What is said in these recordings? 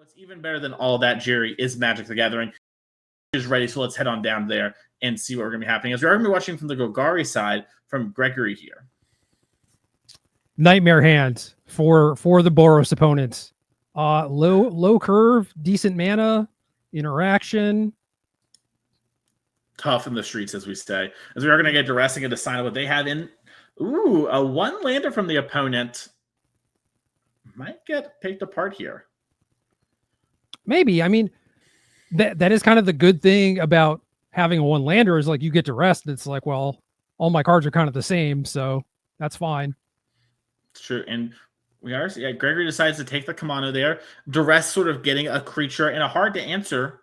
What's even better than all that, Jerry, is Magic the Gathering is ready. So let's head on down there and see what we're going to be happening. As we are going to be watching from the Golgari side from Gregory here. Nightmare hand for the Boros opponents. Low curve, decent mana, interaction. Tough in the streets, as we say. As we are going to get Duress and get a sign of what they have in. Ooh, a one lander from the opponent might get picked apart here. Maybe. I mean, that is kind of the good thing about having a one lander is like you get to rest. It's like, well, all my cards are kind of the same, so that's fine. It's true. And we are, Gregory decides to take the Kamano there. Duress sort of getting a creature and a hard to answer,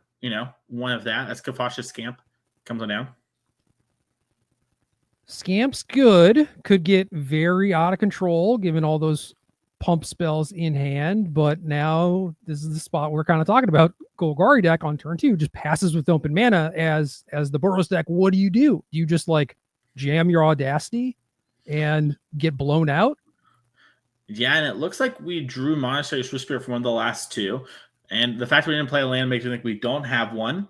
one of that as Cautious Scamp comes on down. Scamp's good. Could get very out of control given all those pump spells in hand, but now this is the spot we're kind of talking about. Golgari deck on turn 2 just passes with open mana as the Boros deck. What do? Do you just like jam your Audacity and get blown out? Yeah, and it looks like we drew Monastery Swiftspear from one of the last two. And the fact we didn't play a land makes me think we don't have one.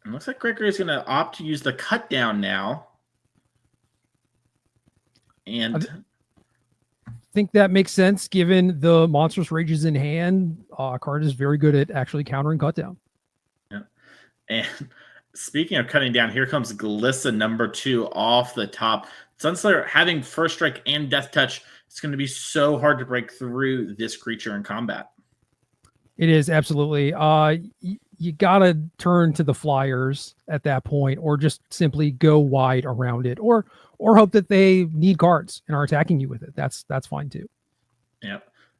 It looks like Gregory is going to opt to use the cut down now. And I think that makes sense given the Monstrous Rages in hand. Card is very good at actually countering cut down. Yeah. And speaking of cutting down, here comes Glissa number 2 off the top. Sunslayer having first strike and death touch. It's going to be so hard to break through this creature in combat. It is, absolutely. You got to turn to the flyers at that point, or just simply go wide around it, or hope that they need cards and are attacking you with it. That's fine too. Yeah.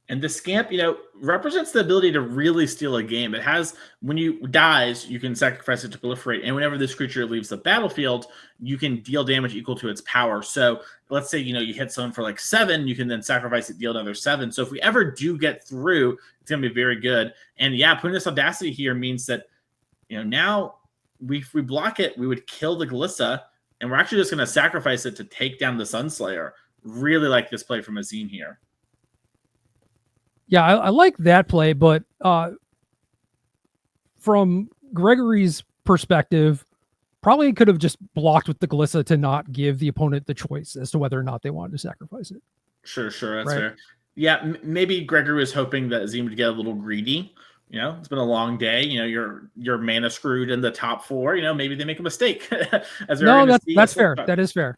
And the Scamp, represents the ability to really steal a game. It has, when you dies, you can sacrifice it to proliferate. And whenever this creature leaves the battlefield, you can deal damage equal to its power. So let's say, you hit someone for like 7, you can then sacrifice it, deal another 7. So if we ever do get through, it's going to be very good. And yeah, putting this Audacity here means that, now if we block it, we would kill the Glissa, and we're actually just going to sacrifice it to take down the Sunslayer. Really like this play from Azeem here. Yeah, I like that play, but from Gregory's perspective, probably could have just blocked with the Glissa to not give the opponent the choice as to whether or not they wanted to sacrifice it. Sure, that's right. Fair. Yeah, maybe Gregory was hoping that Azeem would get a little greedy. It's been a long day. You're mana screwed in the top 4. Maybe they make a mistake. That's fair. That is fair.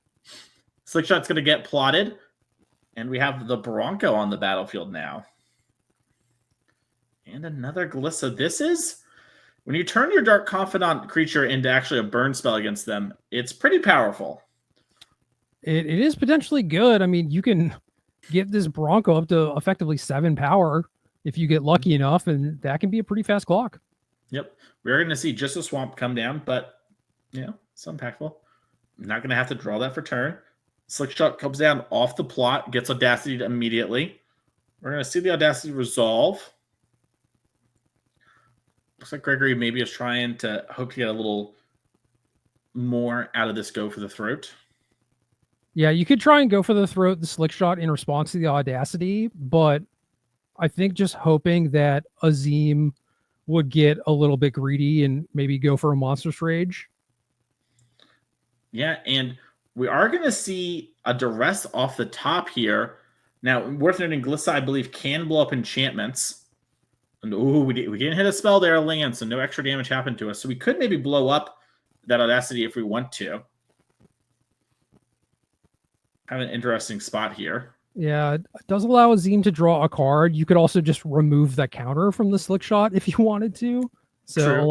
Slickshot's going to get plotted, and we have the Bronco on the battlefield now. And another Glissa. This is when you turn your Dark Confidant creature into actually a burn spell against them, it's pretty powerful. It is potentially good. I mean, you can get this Bronco up to effectively 7 power if you get lucky enough, and that can be a pretty fast clock. Yep. We're going to see just a Swamp come down, but, it's impactful. I'm not going to have to draw that for turn. Slickshot comes down off the plot, gets Audacity immediately. We're going to see the Audacity resolve. Looks like Gregory maybe is trying to hope to get a little more out of this go for the throat. Yeah, you could try and go for the throat, the Slickshot in response to the Audacity, but I think just hoping that Azeem would get a little bit greedy and maybe go for a Monstrous Rage. Yeah, and we are going to see a Duress off the top here. Now, worth noting, Glissa, I believe, can blow up enchantments. And we didn't hit a spell there, a land, so no extra damage happened to us. So we could maybe blow up that Audacity if we want to. Have an interesting spot here. Yeah, it does allow Azeem to draw a card. You could also just remove the counter from the Slickshot if you wanted to. So True. a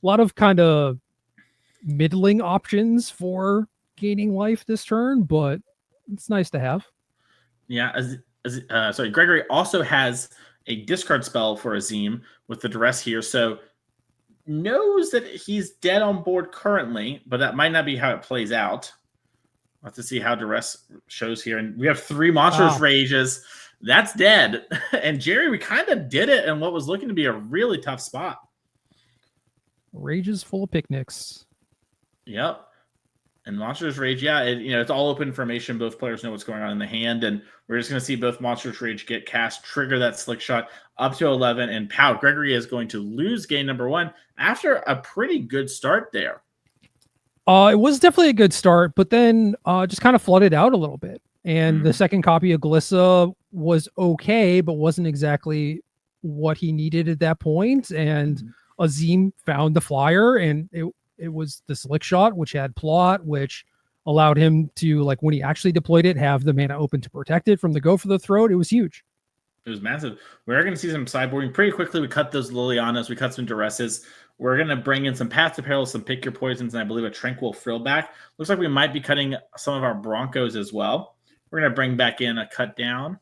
lot of kind of middling options for gaining life this turn, but it's nice to have. Yeah, Gregory also has a discard spell for Azeem with the Duress here, so knows that he's dead on board currently, but that might not be how it plays out. We'll have to see how Duress shows here. And we have 3 Monstrous Rages. That's dead. And Jerry, we kind of did it in what was looking to be a really tough spot. Rages full of picnics. Yep. And Monstrous Rage, yeah, it's all open information. Both players know what's going on in the hand, and we're just going to see both Monstrous Rage get cast, trigger that Slick Shot up to 11, and pow, Gregory is going to lose game number 1 after a pretty good start there. It was definitely a good start, but then just kind of flooded out a little bit. And the second copy of Glissa was okay, but wasn't exactly what he needed at that point. And Azeem found the flyer, and it was the Slick Shot, which had plot, which allowed him to, like, when he actually deployed it, have the mana open to protect it from the go for the throat. It was huge. It was massive. We're going to see some sideboarding pretty quickly. We cut those Lilianas. We cut some Duresses. We're going to bring in some Path to Peril, some Pick Your Poisons, and I believe a Tranquil Frillback. Looks like we might be cutting some of our Broncos as well. We're going to bring back in a cut down.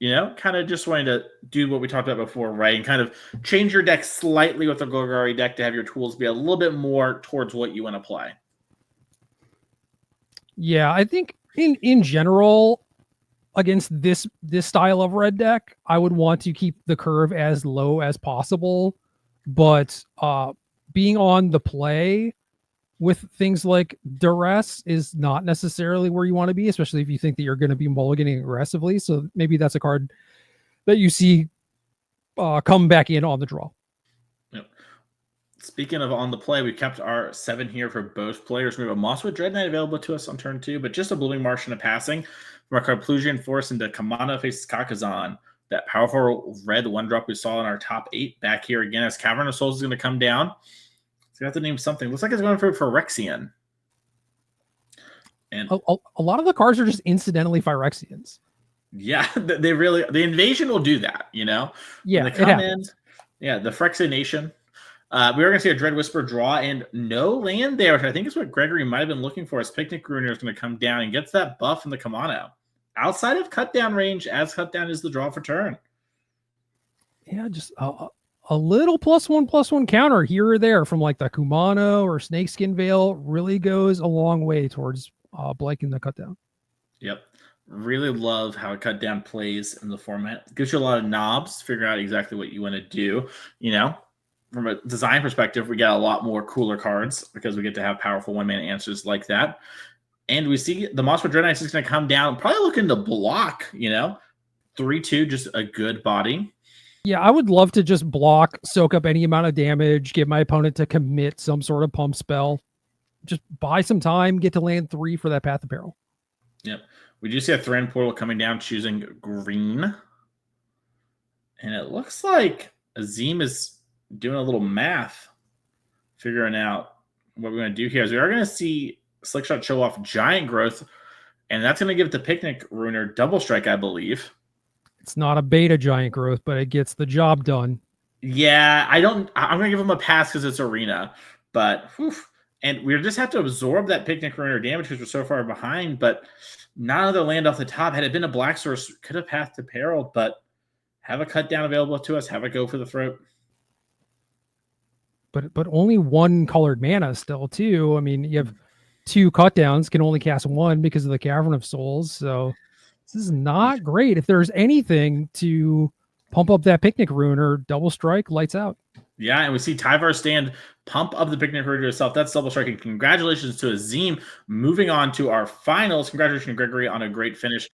Yeah, kind of just wanting to do what we talked about before, right? And kind of change your deck slightly with the Golgari deck to have your tools be a little bit more towards what you want to play. Yeah, I think in general, against this style of red deck, I would want to keep the curve as low as possible, but being on the play with things like Duress is not necessarily where you want to be, especially if you think that you're going to be mulliganing aggressively. So maybe that's a card that you see come back in on the draw. Yep. Speaking of on the play, we kept our 7 here for both players. We have a Mosswood Dread Knight available to us on turn 2, but just a Blooming Marsh and a passing. From our Carplusian Force into Kamana faces Kakazan. That powerful red 1-drop we saw in our top 8 back here again as Cavern of Souls is going to come down. So you have to name something. Looks like it's going for Phyrexian. And a lot of the cards are just incidentally Phyrexians. Yeah, they really, the invasion will do that, Yeah, when they come in. Yeah, the Phyrexian Nation. We are going to see a Dread Whisper draw and no land there, which I think is what Gregory might have been looking for. As Picnic Ruiner is going to come down and gets that buff from the Kamano. Outside of cut down range, as cut down is the draw for turn. Yeah, just a little +1/+1 counter here or there from like the Kumano or Snakeskin Veil really goes a long way towards blanking the cut down. Yep. Really love how a cut down plays in the format. It gives you a lot of knobs to figure out exactly what you want to do. From a design perspective, we get a lot more cooler cards because we get to have powerful 1-mana answers like that. And we see the Mosswood Dread Knight is going to come down, probably looking to block, 3/2, just a good body. Yeah, I would love to just block, soak up any amount of damage, get my opponent to commit some sort of pump spell. Just buy some time, get to land 3 for that Path of Peril. Yep. We do see a Thran Portal coming down, choosing green. And it looks like Azeem is doing a little math, figuring out what we're going to do here. Is we are going to see Slickshot show off Giant Growth, and that's going to give the Picnic Ruiner double strike, I believe. It's not a beta Giant Growth, but it gets the job done. Yeah, I'm going to give him a pass because it's Arena, but and we just have to absorb that Picnic Ruiner damage because we're so far behind, but not another land off the top. Had it been a black source, could have Path to Peril, but have a cut down available to us, have a go for the throat. But only 1 colored mana still, too. I mean, you have 2 cut downs, can only cast 1 because of the Cavern of Souls, so this is not great. If there's anything to pump up that Picnic Ruiner, double strike, lights out. Yeah, and we see Tyvar stand pump up the Picnic Ruiner itself. That's double striking. Congratulations to Azeem. Moving on to our finals. Congratulations, Gregory, on a great finish.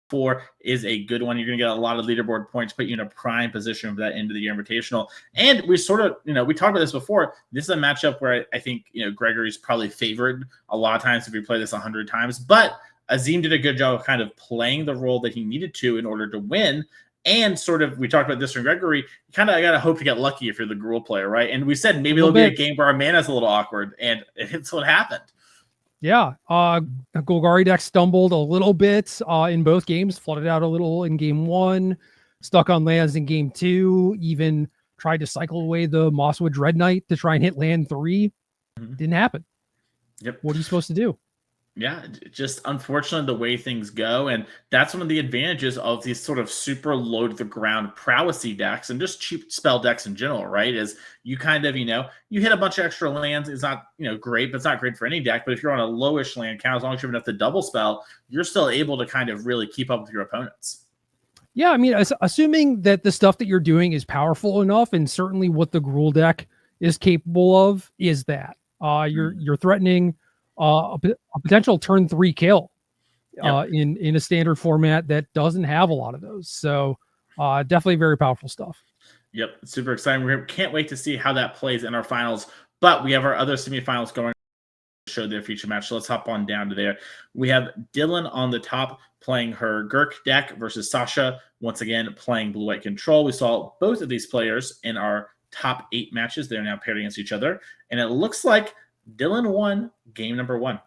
4 is a good one. You're going to get a lot of leaderboard points, put you in a prime position for that end of the year invitational. And we sort of, we talked about this before. This is a matchup where I think, Gregory's probably favored a lot of times if we play this 100 times. But Azeem did a good job of kind of playing the role that he needed to in order to win. And sort of, we talked about this from Gregory, you kind of got to hope to get lucky if you're the Gruul player, right? And we said maybe there'll be a game where our mana's a little awkward, and it's what happened. Yeah, Golgari deck stumbled a little bit in both games, flooded out a little in game 1, stuck on lands in game 2, even tried to cycle away the Mosswood Dread Knight to try and hit land 3. Didn't happen. Yep. What are you supposed to do? Yeah, just unfortunately the way things go. And that's one of the advantages of these sort of super low to the ground prowessy decks and just cheap spell decks in general, right? Is you kind of, you hit a bunch of extra lands. It's not, great, but it's not great for any deck. But if you're on a lowish land count, as long as you have enough to double spell, you're still able to kind of really keep up with your opponents. Yeah, I mean, assuming that the stuff that you're doing is powerful enough, and certainly what the Gruul deck is capable of is that. You're threatening a potential turn 3 kill in a standard format that doesn't have a lot of those. So definitely very powerful stuff. Yep, super exciting. We can't wait to see how that plays in our finals. But we have our other semifinals going to show their feature match. So let's hop on down to there. We have Dylan on the top playing her Gurk deck versus Sasha, once again playing blue-white control. We saw both of these players in our top 8 matches. They're now paired against each other. And it looks like Dylan won game number 1.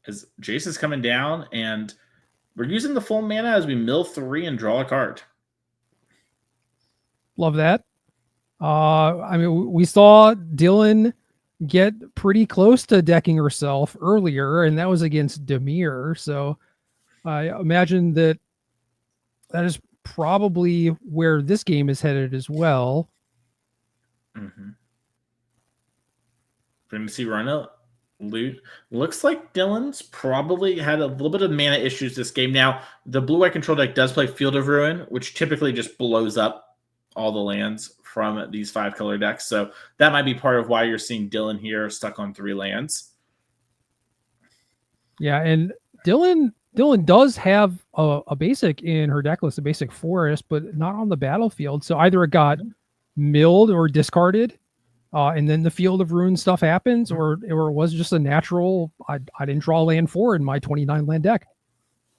As Jace is coming down, and we're using the full mana as we mill 3 and draw a card. Love that. I mean, we saw Dylan get pretty close to decking herself earlier, and that was against Demir. So I imagine that is probably where this game is headed as well. Mm-hmm. We're going to see Rhino loot. Looks like Dylan's probably had a little bit of mana issues this game. Now, the blue-white control deck does play Field of Ruin, which typically just blows up all the lands from these 5-color decks. So that might be part of why you're seeing Dylan here stuck on 3 lands. Yeah, and Dylan does have a basic in her deck list, a basic forest, but not on the battlefield. So either it got milled or discarded, and then the Field of Ruin stuff happens, or it was just a natural, I didn't draw land 4 in my 29 land deck.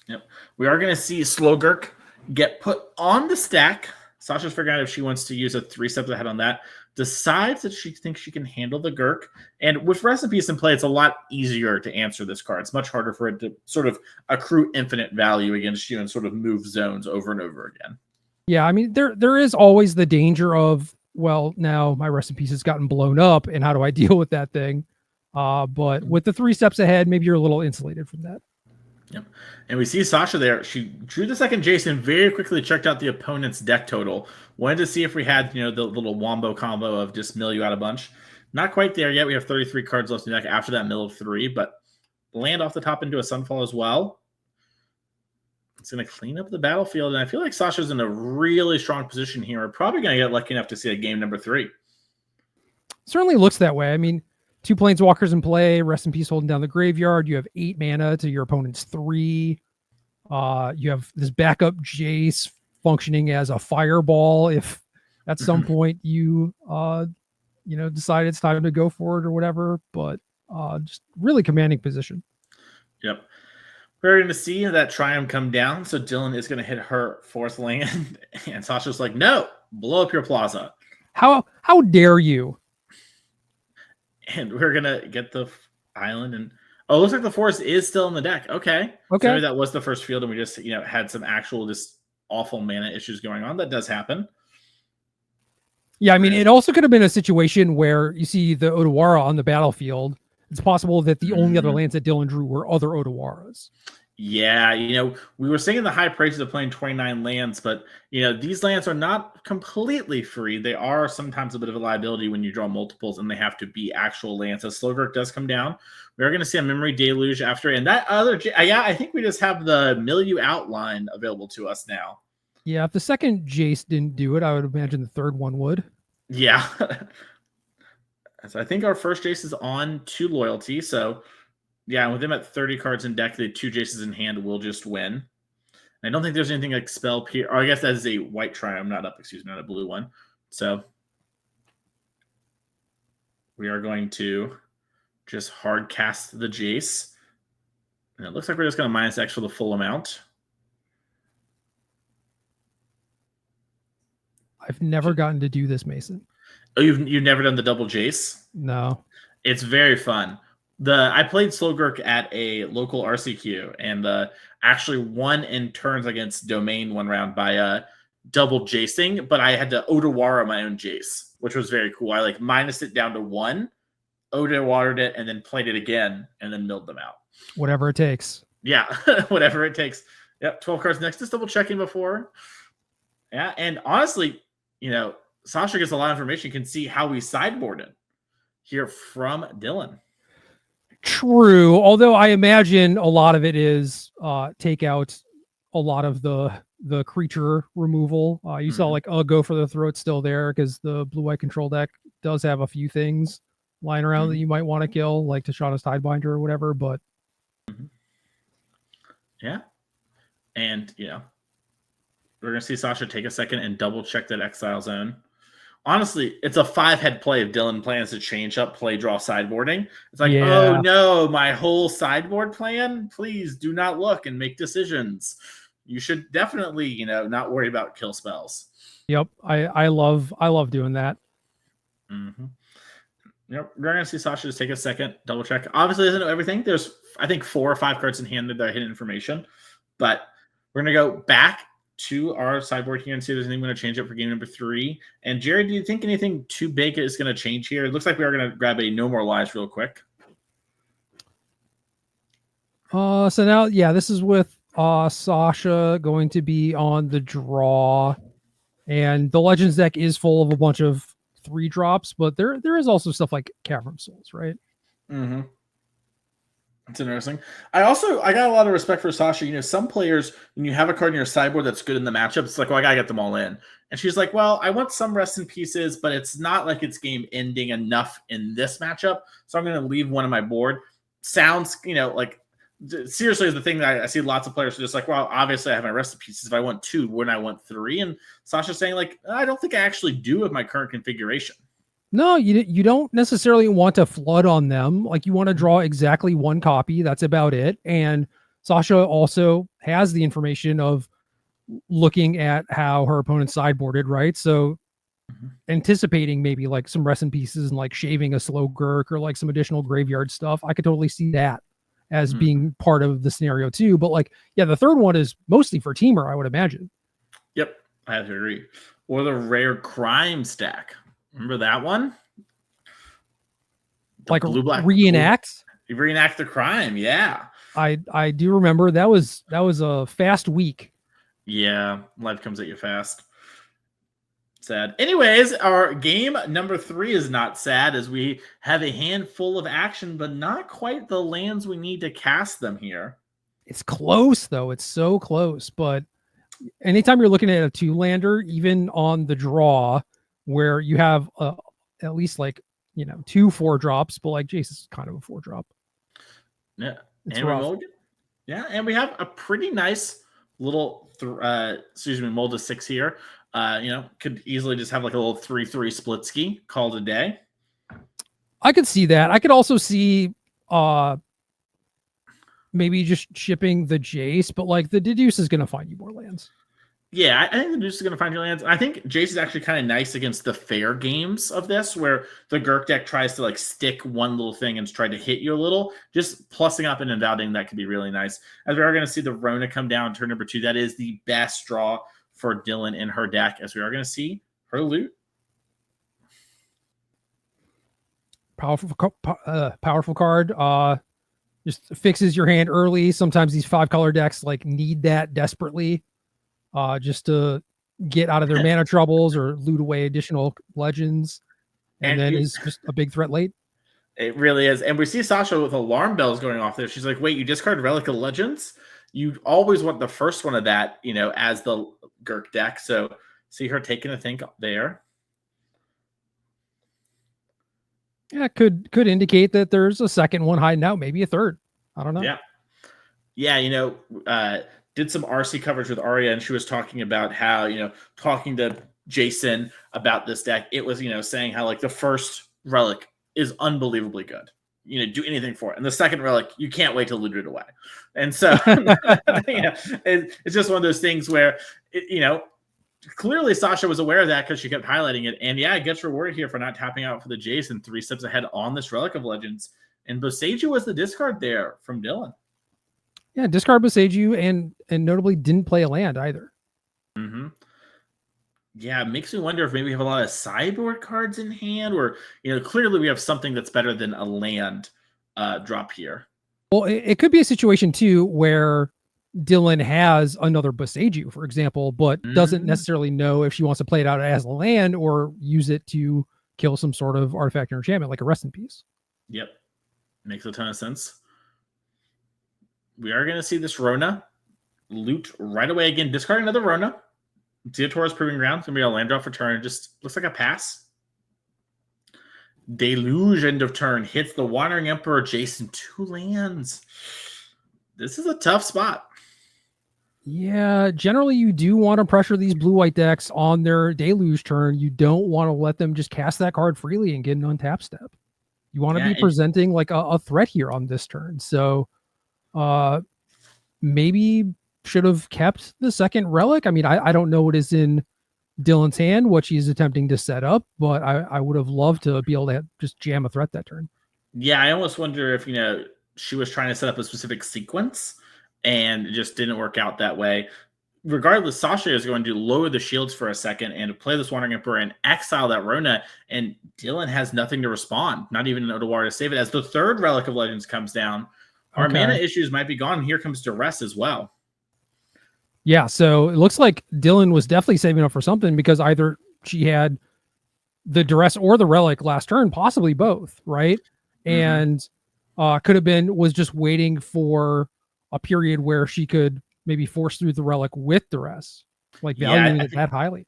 Yep. We are going to see Slogurk get put on the stack. Sasha's figuring out if she wants to use a 3 steps ahead on that. Decides that she thinks she can handle the Gurk. And with recipes in play, it's a lot easier to answer this card. It's much harder for it to sort of accrue infinite value against you and sort of move zones over and over again. Yeah, I mean, there is always the danger of, well, now my recipes has gotten blown up, and how do I deal with that thing? But with the 3 steps ahead, maybe you're a little insulated from that. Yep. And we see Sasha there. She drew the second Jason, very quickly checked out the opponent's deck total. Wanted to see if we had, the little wombo combo of just mill you out a bunch. Not quite there yet. We have 33 cards left in the deck after that mill of 3, but land off the top into a Sunfall as well. It's going to clean up the battlefield, and I feel like Sasha's in a really strong position here. We're probably going to get lucky enough to see a game number 3. Certainly looks that way. I mean, 2 planeswalkers in play, rest in peace holding down the graveyard. You have 8 mana to your opponent's 3. You have this backup Jace functioning as a fireball if at some point you decide it's time to go for it or whatever, but just really commanding position. Yep. We're going to see that Triumph come down, so Dylan is going to hit her 4th land, and Sasha's like, no, blow up your plaza. How dare you? And we're going to get the island, and it looks like the forest is still in the deck. Okay. So maybe that was the first field, and we just, had some actual just awful mana issues going on. That does happen. Yeah, I mean, it also could have been a situation where you see the Otawara on the battlefield. It's possible that the only other lands that Dylan drew were other Otawaras. Yeah, we were singing the high praises of playing 29 lands, but, these lands are not completely free. They are sometimes a bit of a liability when you draw multiples, and they have to be actual lands. So Slogurk does come down. We are going to see a Memory Deluge after, and that other, I think we just have the Milieu outline available to us now. Yeah, if the second Jace didn't do it, I would imagine the third one would. Yeah. So I think our first Jace is on 2 loyalty, so... yeah, with them at 30 cards in deck, the 2 Jaces in hand will just win. I don't think there's anything like Spell Pierce. Or I guess that is a white Triumph, not a blue one. So we are going to just hard cast the Jace. And it looks like we're just going to minus X for the full amount. I've never gotten to do this, Mason. Oh, you've never done the double Jace? No. It's very fun. I played Slogurk at a local RCQ and actually won in turns against Domain one round by double Jacing, but I had to Otawara my own Jace, which was very cool. I minused it down to 1, Otawared it, and then played it again, and then milled them out. Whatever it takes. Yeah, whatever it takes. Yep, 12 cards next. Just double checking before. Yeah, and honestly, Sasha gets a lot of information. You can see how we sideboarded here from Dylan. True, although I imagine a lot of it is take out a lot of the creature removal. You saw go for the throat still there because the blue-white control deck does have a few things lying around that you might want to kill, like Tashana's Tidebinder or whatever, but yeah. And we're gonna see Sasha take a second and double check that exile zone. Honestly, it's a 5-head play if Dylan plans to change up play draw sideboarding. It's like, oh no, my whole sideboard plan. Please do not look and make decisions. You should definitely, not worry about kill spells. Yep, I love doing that. Mm-hmm. Yep, we're gonna see Sasha just take a second, double check. Obviously, doesn't know everything. There's, I think, 4 or 5 cards in hand that are hidden information, but we're gonna go back to our sideboard here and see if there's anything going to change up for game number 3. And Jared, do you think anything too big is going to change here? It looks like we are going to grab a No More Lies real quick. So now, this is with Sasha going to be on the draw, and the Legends deck is full of a bunch of 3-drops, but there is also stuff like Cavern of Souls, right? Mm-hmm. It's interesting. I got a lot of respect for Sasha. Some players, when you have a card in your sideboard that's good in the matchup, it's like, well, I gotta get them all in. And she's like, well, I want some rest in pieces, but it's not like it's game ending enough in this matchup, so I'm gonna leave one on my board. Sounds, like seriously is the thing that I see lots of players are just like, well, obviously I have my rest in pieces. If I want 2, wouldn't I want 3? And Sasha's saying like, I don't think I actually do with my current configuration. No, you don't necessarily want to flood on them. Like, you want to draw exactly 1 copy. That's about it. And Sasha also has the information of looking at how her opponent sideboarded, right? So anticipating maybe like some rest in pieces and like shaving a slow Gurk or like some additional graveyard stuff. I could totally see that as being part of the scenario too. But like, the third one is mostly for Teamer, I would imagine. Yep, I have to agree. Or the Rare Crime stack. Remember that one? Like reenact? Reenact the crime, yeah. I do remember that was a fast week. Yeah, life comes at you fast. Sad. Anyways, our game number 3 is not sad, as we have a handful of action, but not quite the lands we need to cast them here. It's close though. It's so close. But anytime you're looking at a 2-lander, even on the draw, where you have at least like 2 4-drops, but like Jace is kind of a 4-drop. Yeah, and we have a pretty nice little mold of 6 here. Could easily just have like a little 3/3 split ski called a day. I could see that. I could also see maybe just shipping the Jace, but like the Deduce is going to find you more lands. Yeah, I think the Deduce is going to find your lands. I think Jace is actually kind of nice against the fair games of this, where the Gurk deck tries to like stick one little thing and try to hit you a little. Just plussing up and endowing that could be really nice. As we are going to see the Rona come down turn number 2. That is the best draw for Dylan in her deck, as we are going to see her loot. Powerful card. Just fixes your hand early. Sometimes these 5-color decks like need that desperately. Just to get out of their mana troubles or loot away additional legends, and then is just a big threat late. It really is. And we see Sasha with alarm bells going off there. She's like, wait, you discard Relic of Legends? You always want the first one of that, as the Gurk deck. So see her taking a think there. Yeah, could indicate that there's a second one hiding out, maybe a third. I don't know. Yeah. Did some RC coverage with Arya, and she was talking about how, talking to Jason about this deck, it was, saying how like the first relic is unbelievably good. Do anything for it. And the second relic, you can't wait to loot it away. And so, it's just one of those things where, clearly Sasha was aware of that because she kept highlighting it. And it gets rewarded here for not tapping out for the Jason 3 steps ahead on this Relic of Legends. And Boseiju was the discard there from Dylan. Yeah, discard Boseiju and notably didn't play a land either. Mm-hmm. Yeah, it makes me wonder if maybe we have a lot of sideboard cards in hand, or clearly we have something that's better than a land drop here. Well, it could be a situation too where Dylan has another Boseiju, for example, but doesn't necessarily know if she wants to play it out as a land or use it to kill some sort of artifact or enchantment, like a rest in peace. Yep, makes a ton of sense. We are going to see this Rona loot right away again. Discard another Rona. Theotora's Proving Ground. It's going to be a land drop for turn. It just looks like a pass. Deluge end of turn hits the Wandering Emperor Jason 2 lands. This is a tough spot. Yeah, generally you do want to pressure these blue-white decks on their Deluge turn. You don't want to let them just cast that card freely and get an untapped step. You want to be presenting like a threat here on this turn. So maybe should have kept the second relic. I mean, I don't know what is in Dylan's hand, what she's attempting to set up, but I would have loved to be able to just jam a threat that turn. Yeah, I almost wonder if, she was trying to set up a specific sequence and it just didn't work out that way. Regardless, Sasha is going to lower the shields for a second and play this Wandering Emperor and exile that Rona, and Dylan has nothing to respond, not even an Odawara to save it. As the third Relic of Legends comes down, our mana issues might be gone. Here comes Duress as well. Yeah, so it looks like Dylan was definitely saving up for something, because either she had the Duress or the Relic last turn, possibly both, right? And could have was just waiting for a period where she could maybe force through the Relic with Duress, like valuing it that highly.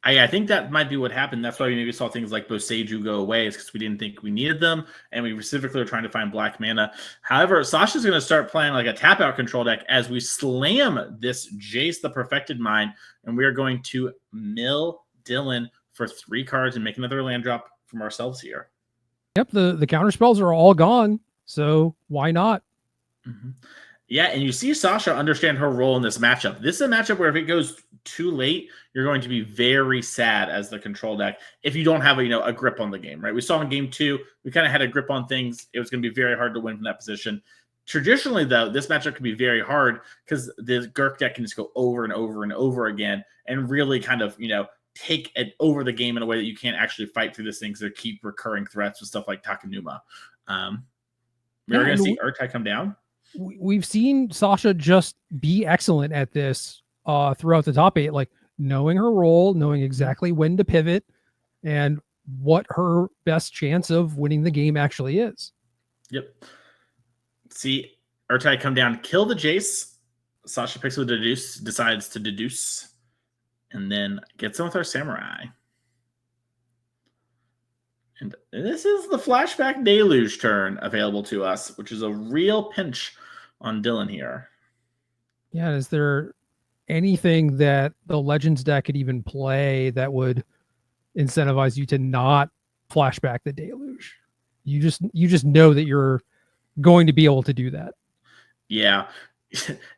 I think that might be what happened. That's why we maybe saw things like Boseiju go away, is because we didn't think we needed them, and we specifically were trying to find black mana. However, Sasha's going to start playing like a tap-out control deck as we slam this Jace the Perfected Mind, and we are going to mill Dylan for 3 cards and make another land drop from ourselves here. Yep, the counter spells are all gone, so why not? Yeah, and you see Sasha understand her role in this matchup. This is a matchup where if it goes too late, you're going to be very sad as the control deck if you don't have a grip on the game, right? We saw in game 2, we kind of had a grip on things. It was going to be very hard to win from that position. Traditionally, though, this matchup can be very hard because the Gurk deck can just go over and over and over again and really kind of, take it over the game in a way that you can't actually fight through this thing, because they keep recurring threats with stuff like Takenuma. We're going to see Urtai come down. We've seen Sasha just be excellent at this throughout the top 8, like knowing her role, knowing exactly when to pivot, and what her best chance of winning the game actually is. Yep. See Urtai come down, kill the Jace. Sasha picks with Deduce, decides to deduce, and then gets in with our Samurai. And this is the Flashback Deluge turn available to us, which is a real pinch on Dylan here. Yeah, is there anything that the Legends deck could even play that would incentivize you to not flashback the Deluge? You just know that you're going to be able to do that. Yeah.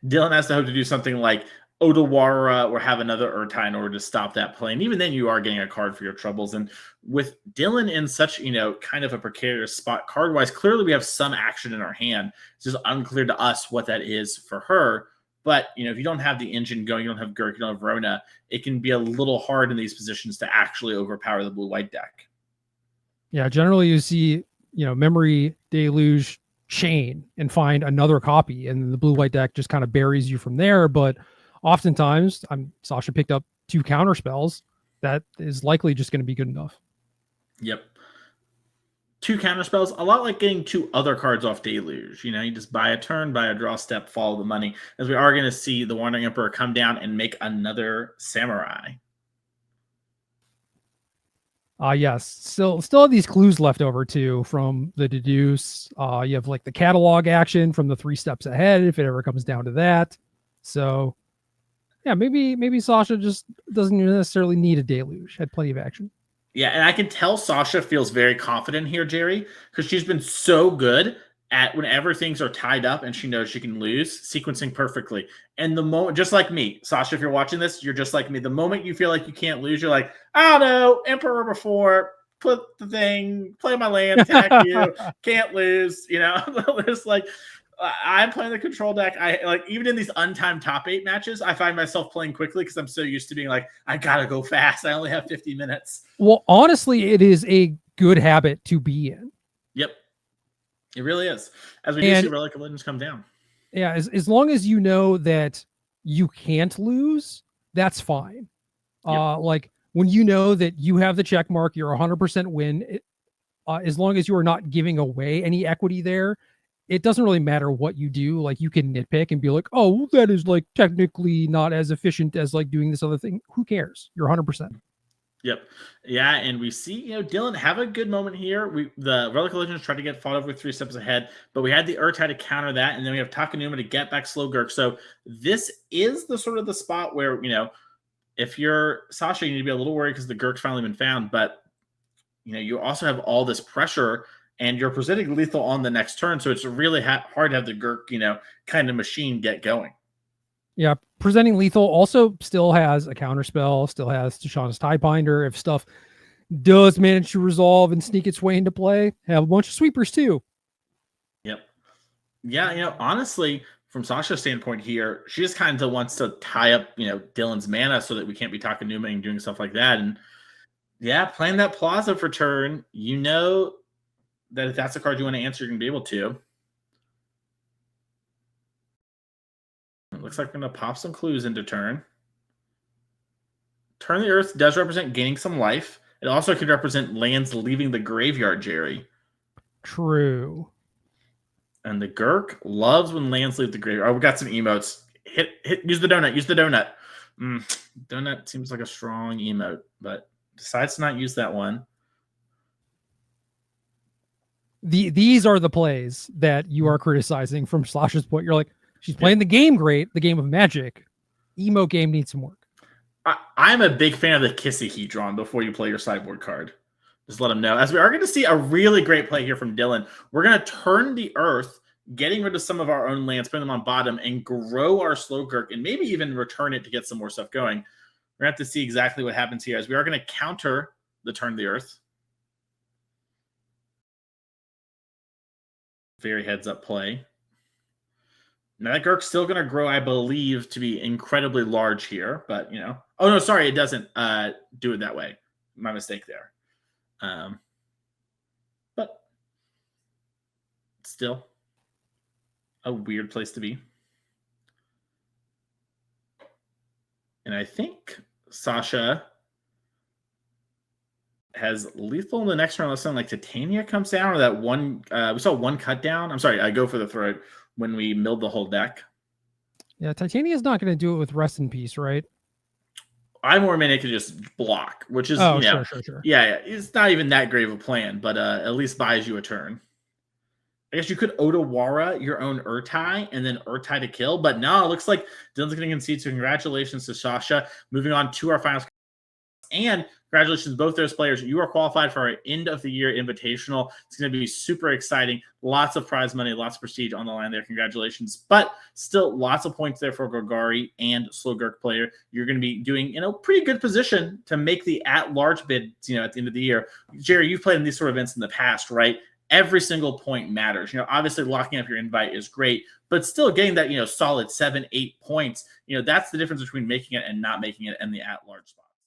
Dylan has to hope to do something like Odawara or have another Urtai in order to stop that play. And even then you are getting a card for your troubles. And with Dylan in such, kind of a precarious spot card-wise, clearly we have some action in our hand. It's just unclear to us what that is for her. But, if you don't have the engine going, you don't have Gurk, you don't have Rona, it can be a little hard in these positions to actually overpower the blue-white deck. Yeah, generally you see, Memory Deluge chain and find another copy, and the blue-white deck just kind of buries you from there. But oftentimes, Sasha picked up 2 counter spells. That is likely just going to be good enough. Yep. 2 counter spells, a lot like getting 2 other cards off Deluge. You just buy a turn, buy a draw step, follow the money. As we are going to see the Wandering Emperor come down and make another Samurai. Yes. Still have these clues left over too from the deduce. You have like the catalog action from the 3 steps ahead if it ever comes down to that. So yeah, maybe Sasha just doesn't necessarily need a Deluge. Had plenty of action. Yeah, and I can tell Sasha feels very confident here, Jerry, because she's been so good at whenever things are tied up and she knows she can lose, sequencing perfectly. And the moment, just like me, Sasha, if you're watching this, you're just like me. The moment you feel like you can't lose, you're like, I don't know, Emperor before, put the thing, play my land, attack you, can't lose. There's like, I'm playing the control deck. I like, even in these untimed top 8 matches, I find myself playing quickly because I'm so used to being like, I gotta go fast. I only have 50 minutes. Well, honestly, it is a good habit to be in. Yep. It really is. As we do see Relic of Legends come down. Yeah, as long as you know that you can't lose, that's fine. Yep. Like when you know that you have the check mark, you're 100% win. As long as you are not giving away any equity there, it doesn't really matter what you do. Like you can nitpick and be like, oh, that is like technically not as efficient as like doing this other thing. Who cares? You're 100%. Yep. Yeah, and we see, Dylan have a good moment here. The Relic of Legends tried to get fought over 3 steps ahead, but we had the Urtai to counter that, and then we have Takanuma to get back Slow Gurk. So this is the sort of the spot where, if you're Sasha, you need to be a little worried because the Gurk's finally been found, but you also have all this pressure and you're presenting lethal on the next turn. So it's really hard to have the Gurk, kind of machine get going. Yeah, presenting lethal also still has a counter spell, still has Tashawn's Tiebinder. If stuff does manage to resolve and sneak its way into play, have a bunch of sweepers too. Yep. Yeah, honestly, from Sasha's standpoint here, she just kind of wants to tie up, Dylan's mana so that we can't be talking Numa and doing stuff like that. And yeah, playing that Plaza for turn, that if that's a card you want to answer, you're going to be able to. It looks like we're going to pop some clues into turn. Turn the Earth does represent gaining some life. It also could represent lands leaving the graveyard, Jerry. True. And the Gurk loves when lands leave the graveyard. Oh, we got some emotes. Use the donut. Use the donut. Donut seems like a strong emote, but decides to not use that one. These are the plays that you are criticizing from Slash's point. You're like, she's playing the game great, the game of Magic. Emote game needs some work. I'm a big fan of the Kissy Heat drawn before you play your sideboard card. Just let them know. As we are going to see a really great play here from Dylan, we're going to turn the Earth, getting rid of some of our own lands, putting them on bottom, and grow our Slow Gurk, and maybe even return it to get some more stuff going. We're going to have to see exactly what happens here, as we are going to counter the turn the Earth. Very heads-up play. Now, that Gurk's still going to grow, I believe, to be incredibly large here. But, Oh, no, sorry. It doesn't do it that way. My mistake there. But still a weird place to be. And I think Sasha has lethal in the next round unless something like Titania comes down, or that one we saw one cut down. I'm sorry, I go for the throat when we milled the whole deck. Yeah, Titania's not going to do it with Rest in Peace, right? I'm more mana could just block, which is sure. Yeah, it's not even that great of a plan, but at least buys you a turn. I guess you could Otawara your own Urtai and then Urtai to kill, but no, it looks like Dylan's going to concede. So congratulations to Sasha. Moving on to our finals. And congratulations, both those players. You are qualified for our end of the year invitational. It's going to be super exciting. Lots of prize money, lots of prestige on the line there. Congratulations. But still lots of points there for Golgari and Slow Gurk player. You're going to be doing, pretty good position to make the at-large bid, at the end of the year. Jerry, you've played in these sort of events in the past, right? Every single point matters. Obviously locking up your invite is great, but still getting that, solid 7-8 points, that's the difference between making it and not making it in the at-large spot.